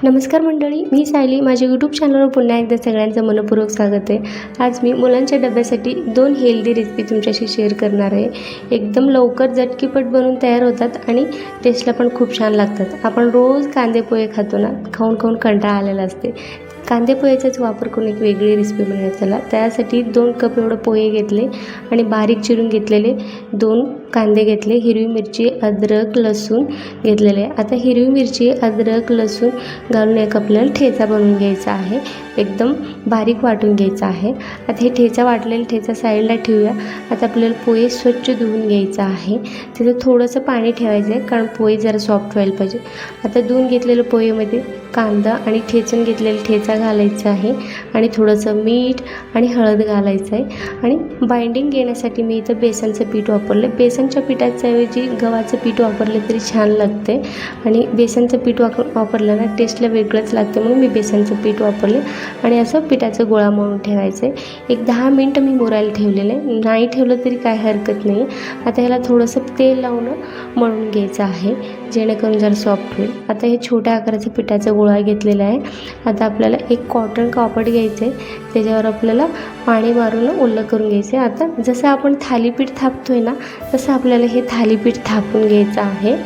नमस्कार मंडळी, मी सायली. माझ्या यूट्यूब चॅनलवर पुन्हा एकदा सगळ्यांचं मनपूर्वक स्वागत आहे. आज मी मुलांच्या डब्यासाठी 2 हेल्दी रेसिपी तुमच्याशी शेअर करणार आहे. एकदम लवकर झटकीपट बनवून तयार होतात आणि टेस्टला पण खूप छान लागतात. आपण रोज कांदे पोहे खातो ना, खाऊन खाऊन कंटाळा आलेला असते. कांदे पोह्याचाच वापर करून एक वेगळी रेसिपी बनवूया. चला, त्यासाठी 2 कप एवढं पोहे घेतले आणि बारीक चिरून घेतलेले 2 कांदे घेतले, हिरवी मिरची, अद्रक, लसूण घेतलेले. आता हिरवी मिरची, अद्रक, लसूण घालून एक आपल्याला ठेचा बनवून घ्यायचा आहे. एकदम बारीक वाटून घ्यायचा आहे. आता हे ठेचा वाटलेला ठेचा साईडला ठेवूया. आता आपल्याला पोहे स्वच्छ धुवून घ्यायचं आहे. त्याचं थोडंसं पाणी ठेवायचं आहे, कारण पोहे जरा सॉफ्ट व्हायला पाहिजे. आता धुवून घेतलेलं पोहेमध्ये कांदा आणि ठेचून घेतलेला ठेचा घालायचा आहे आणि थोडंसं मीठ आणि हळद घालायचं आहे. आणि बाइंडिंग घेण्यासाठी मी इथं बेसनचं पीठ वापरलं. बेसनच्या पिठाच्याऐवजी गव्हाचं पीठ वापरलं तरी छान लागते आणि बेसनचं पीठ वापरलं ना टेस्टला वेगळंच लागतं, म्हणून मी बेसनचं पीठ वापरले. आणि असं पिठाचं गोळा मळून ठेवायचं आहे. एक 10 मिनटं मी मुरायला ठेवलेलं आहे. नाही ठेवलं तरी काय हरकत नाही. आता ह्याला थोडंसं तेल लावून मळून घ्यायचं आहे, जेणेकरून जरा सॉफ्ट होईल. आता हे छोट्या आकाराचं पिठाचा गोळा घेतलेला आहे. आता आपल्याला एक कॉटन कापड घ्यायचं आहे, त्याच्यावर आपल्याला पाणी मारून ओलं करून घ्यायचं आहे. आता जसं आपण थालीपीठ थापतो आहे ना, तसं आपल्याला हे थालीपीठ थापून घ्यायचं आहे.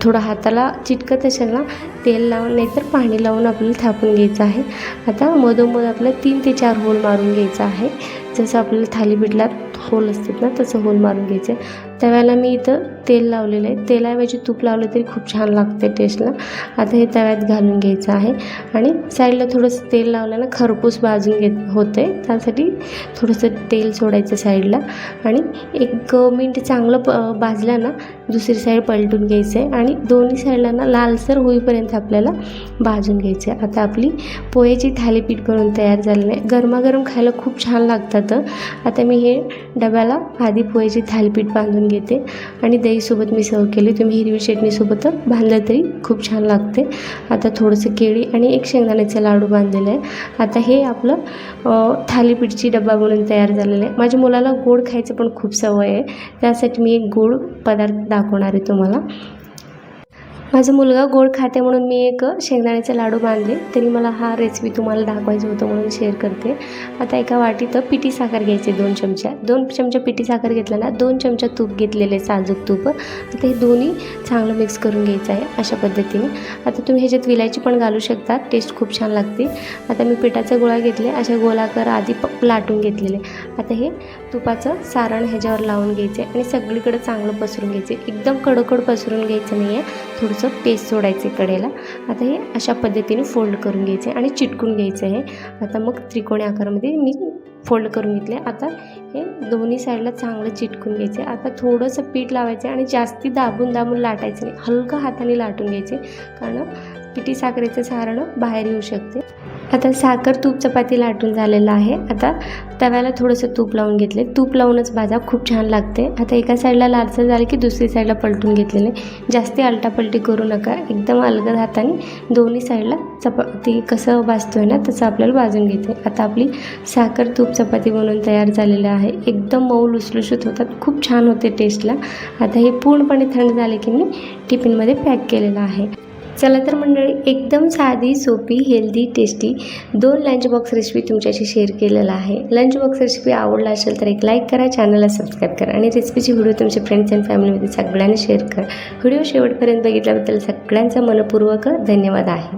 थोडं हाताला चिटकत असेल ना, तेल लावून नाहीतर पाणी लावून आपल्याला थापून घ्यायचं आहे. आता मधोमध आपल्याला 3 ते 4 होल मारून घ्यायचं आहे. जसं आपल्याला थालीपीठला होल असतात ना, तसं होल मारून घ्यायचं आहे. तव्याला मी इथं तेल लावलेलं आहे. तेलाऐवजी तूप लावलं तरी खूप छान लागते टेस्टला. आता हे तव्यात घालून घ्यायचं आहे आणि साईडला थोडंसं तेल लावलं ना खरपूस भाजून होते. त्यासाठी थोडंसं तेल सोडायचं साईडला आणि 1 मिनिट चांगलं भाजलं ना, दुसरी साईड पलटून घ्यायचं आहे आणि दोन्ही साईडला ना लालसर होईपर्यंत आपल्याला भाजून घ्यायचं आहे. आता आपली पोह्याची थालीपीठ बनवून तयार झालेलं आहे. गरमागरम खायला खूप छान लागतात. आता मी हे डब्याला आधी पोह्याची थालीपीठ बांधून घेते आणि दहीसोबत मी सर्व केले. तुम्ही हिरवी चटणीसोबत बांधलं तरी खूप छान लागते. आता थोडंसं केळी आणि एक शेंगदाण्याचा लाडू बांधलेला आहे. आता हे आपलं थालीपीठची डब्बा बनवून तयार झालेलं आहे. माझ्या मुलाला गोड खायचं पण खूप सवय आहे, त्यासाठी मी एक गोड पदार्थ दाखवणार आहे तुम्हाला. माझा मुलगा गोड खाते म्हणून मी एक शेंगदाण्याचे लाडू बांधले, तरी मला हा रेसिपी तुम्हाला दाखवायचं होतं म्हणून शेअर करते. आता एका वाटीत पिठी साखर घ्यायची 2 चमचा पिठी साखर घेतलं ना, 2 चमचा तूप घेतलेले, साजूक तूप. आता हे दोन्ही चांगलं मिक्स करून घ्यायचं आहे अशा पद्धतीने. आता तुम्ही ह्याच्यात विलायची पण घालू शकता, टेस्ट खूप छान लागते. आता मी पिठाचा गोळा घेतले, अशा गोलाकार आधी लाटून घेतलेले. आता हे तुपाचं सारण ह्याच्यावर लावून घ्यायचे आणि सगळीकडे चांगलं पसरून घ्यायचे. एकदम कडकड पसरून घ्यायचं नाही आहे, थोडंसं पेस्ट सोडायचे कडेला. आता हे अशा पद्धतीने फोल्ड करून घ्यायचे आणि चिटकून घ्यायचं आहे. आता मग त्रिकोणी आकारामध्ये मी फोल्ड करून घेतले. आता हे दोन्ही साईडला चांगलं चिटकून घ्यायचे. आता थोडंसं पीठ लावायचं आणि जास्ती दाबून लाटायचं नाही, हलकं हाताने लाटून घ्यायचे, कारण पिठी साखरेचं सारण बाहेर येऊ शकते. आता साखर तूप चपाती लाटून झालेलं आहे. आता तव्याला थोडंसं तूप लावून घेतले. तूप लावूनच भाजा खूप छान लागते. आता एका साईडला लालसर झालं की दुसरी साईडला पलटून घेतलेले. जास्ती आलटापलटी करू नका, एकदम अलगद हाताने दोन्ही साईडला चपाती कसं भाजतोय ना तसं आपल्याला भाजून घ्यायचं. आता आपली साखर तूप चपाती बनवून तयार झालेलं आहे. एकदम मऊ लुसलुशीत होतात, खूप छान होते टेस्टला. आता हे पूर्णपणे थंड झाले की मी टिफिनमध्ये पॅक केलेलं आहे. चला तर मंडळी, एकदम साधी, सोपी, healthy, tasty 2 lunch box recipe तुमच्याशी शेअर केलेला आहे. लंच बॉक्स रेसिपी आवडला असेल तर एक लाईक करा, चॅनलला सबस्क्राईब करा आणि रेसिपीची व्हिडिओ तुमच्या फ्रेंड्स अँड फॅमिलीमध्ये सगळ्यांनी शेअर करा. व्हिडिओ शेवटपर्यंत बघितल्याबद्दल सगळ्यांचा मनपूर्वक धन्यवाद आहे.